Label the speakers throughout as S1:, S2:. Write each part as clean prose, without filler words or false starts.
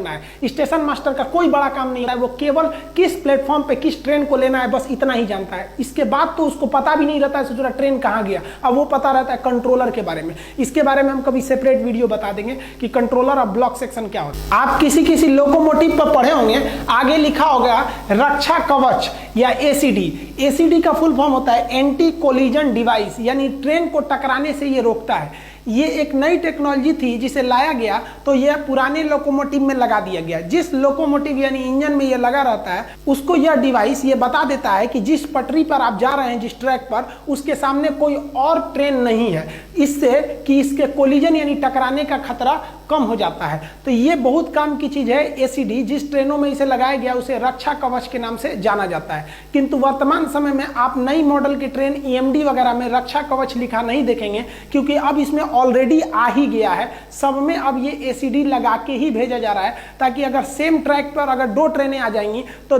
S1: करना है। Station master का कोई बड़ा काम नहीं है, वो केवल किस प्लेटफॉर्म पे किस ट्रेन को लेना है बस इतना ही जानता है। इसके बाद तो उसको पता भी नहीं रहता है ट्रेन कहाँ गया। अब वो पता रहता है कंट्रोलर के बारे में। इसके बारे में हम कभी सेपरेट वीडियो बता देंगे कि कंट्रोलर और ब्लॉक सेक्शन क्या होता है। आप किसी लोकोमोटिव पर पढ़े होंगे, आगे लिखा होगा रक्षा कवच या एसीडी। एसीडी का फुल फॉर्म होता है एंटी कोलिजन डिवाइस, यानी ट्रेन को टकराने से ये रोकता है। ये एक नई टेक्नोलॉजी थी जिसे लाया गया तो यह पुराने लोकोमोटिव में लगा दिया गया। जिस लोकोमोटिव यानी इंजन में ये लगा रहता है उसको यह डिवाइस ये बता देता है कि जिस पटरी पर आप जा रहे हैं, जिस ट्रैक पर, उसके सामने कोई और ट्रेन नहीं है, इससे कि इसके कोलिजन यानी टकराने का खतरा कम हो जाता है। तो ये बहुत काम की चीज है एसीडी। जिस ट्रेनों में इसे लगाया गया उसे रक्षा कवच के नाम से जाना जाता है। किंतु वर्तमान समय में आप नई मॉडल की ट्रेन ईएमडी वगैरह में रक्षा कवच लिखा नहीं देखेंगे, क्योंकि अब इसमें ऑलरेडी आ ही गया है। सब में अब ये एसीडी लगा के ही भेजा जा रहा है, ताकि अगर सेम ट्रैक पर अगर दो ट्रेनें आ जाएंगी तो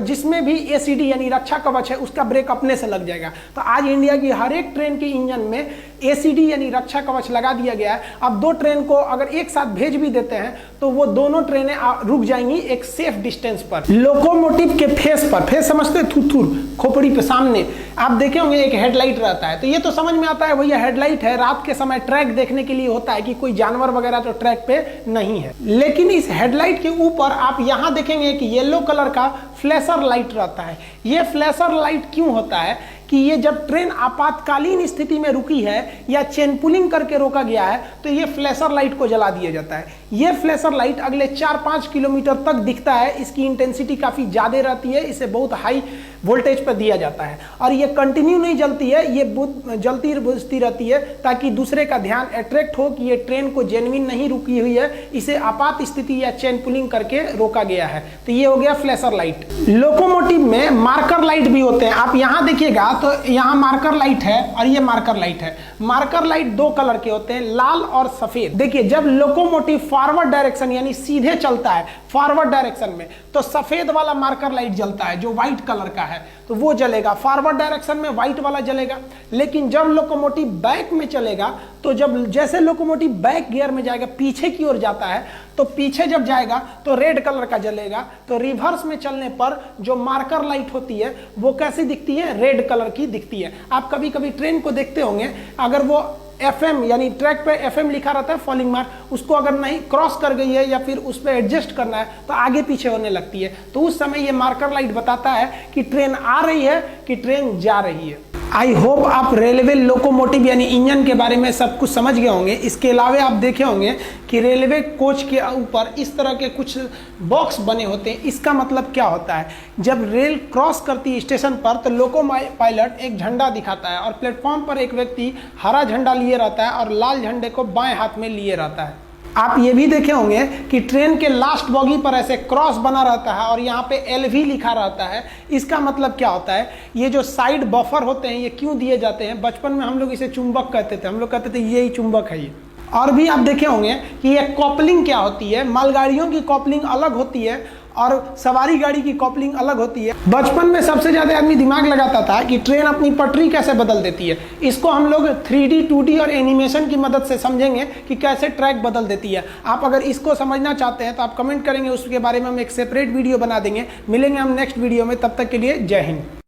S1: जिसमें भी एसीडी यानी रक्षा कवच है उसका ब्रेक अपने से लग जाएगा। तो आज इंडिया की हर एक ट्रेन के इंजन में एसीडी यानी रक्षा कवच लगा दिया गया है। अब दो ट्रेन को अगर एक साथ भेज भी देते हैं तो वो दोनों ट्रेनें रुक जाएंगी एक सेफ डिस्टेंस पर। लोकोमोटिव के फेस पर, फेस समझते हैं, थुथुर खोपड़ी पे सामने आप देखे होंगे एक हेडलाइट रहता है। तो ये तो समझ में आता है भैया हेडलाइट है, रात के समय ट्रैक देखने के लिए होता है कि कोई जानवर वगैरह तो ट्रैक पे नहीं है। लेकिन इस हेडलाइट के ऊपर आप यहां देखेंगे कि येलो कलर का फ्लैशर लाइट रहता है। ये फ्लैशर लाइट क्यों होता है कि ये जब ट्रेन आपातकालीन स्थिति में रुकी है या चेन पुलिंग करके रोका गया है तो ये फ्लैशर लाइट को जला दिया जाता है। ये फ्लैशर लाइट अगले 4-5 किलोमीटर तक दिखता है। इसकी इंटेंसिटी काफ़ी ज़्यादा रहती है, इसे बहुत हाई वोल्टेज पर दिया जाता है और ये कंटिन्यू नहीं जलती है, ये जलती बुझती रहती है ताकि दूसरे का ध्यान अट्रैक्ट हो कि ये ट्रेन को जेन्युइन नहीं रुकी हुई है, इसे आपात स्थिति या चेन पुलिंग करके रोका गया है। तो ये हो गया फ्लैशर लाइट। लोकोमोटिव में मार्कर लाइट भी होते हैं। आप यहाँ देखिएगा तो यहाँ मार्कर लाइट है और ये मार्कर लाइट है। मार्कर लाइट दो कलर के होते हैं, लाल और सफेद। देखिए जब लोकोमोटिव फॉरवर्ड डायरेक्शन यानी सीधे चलता है फॉरवर्ड डायरेक्शन में तो सफेद वाला मार्कर लाइट जलता है जो व्हाइट कलर का है, तो वो जलेगा फॉरवर्ड डायरेक्शन में, व्हाइट वाला जलेगा। लेकिन जब लोकोमोटिव बैक में चलेगा तो जैसे लोकोमोटिव बैक गियर में जाएगा, पीछे की ओर जाता है, तो पीछे जब जाएगा तो रेड कलर का जलेगा। तो रिवर्स में चलने पर जो मार्कर लाइट होती है वो कैसी दिखती है, रेड कलर की दिखती है। आप कभी कभी ट्रेन को देखते होंगे, अगर वो FM यानी ट्रैक पे FM लिखा रहता है फॉलिंग मार्क, उसको अगर नहीं क्रॉस कर गई है या फिर उस पर एडजस्ट करना है तो आगे पीछे होने लगती है। तो उस समय ये मार्कर लाइट बताता है कि ट्रेन आ रही है कि ट्रेन जा रही है। आई होप आप रेलवे लोकोमोटिव यानी इंजन के बारे में सब कुछ समझ गए होंगे। इसके अलावा आप देखे होंगे कि रेलवे कोच के ऊपर इस तरह के कुछ बॉक्स बने होते हैं। इसका मतलब क्या होता है, जब रेल क्रॉस करती है स्टेशन पर तो लोको पायलट एक झंडा दिखाता है और प्लेटफॉर्म पर एक व्यक्ति हरा झंडा लिए रहता है और लाल झंडे को बाएं हाथ में लिए रहता है। आप ये भी देखे होंगे कि ट्रेन के लास्ट बॉगी पर ऐसे क्रॉस बना रहता है और यहाँ पे LV लिखा रहता है। इसका मतलब क्या होता है, ये जो साइड बफर होते हैं ये क्यों दिए जाते हैं। बचपन में हम लोग इसे चुंबक कहते थे, हम लोग कहते थे यही चुंबक है ये। और भी आप देखे होंगे कि ये कॉपलिंग क्या होती है। मालगाड़ियों की कॉपलिंग अलग होती है और सवारी गाड़ी की कॉपलिंग अलग होती है। बचपन में सबसे ज्यादा आदमी दिमाग लगाता था कि ट्रेन अपनी पटरी कैसे बदल देती है। इसको हम लोग 3D 2D और एनिमेशन की मदद से समझेंगे कि कैसे ट्रैक बदल देती है। आप अगर इसको समझना चाहते हैं तो आप कमेंट करेंगे, उसके बारे में हम एक सेपरेट वीडियो बना देंगे। मिलेंगे हम नेक्स्ट वीडियो में, तब तक के लिए जय हिंद।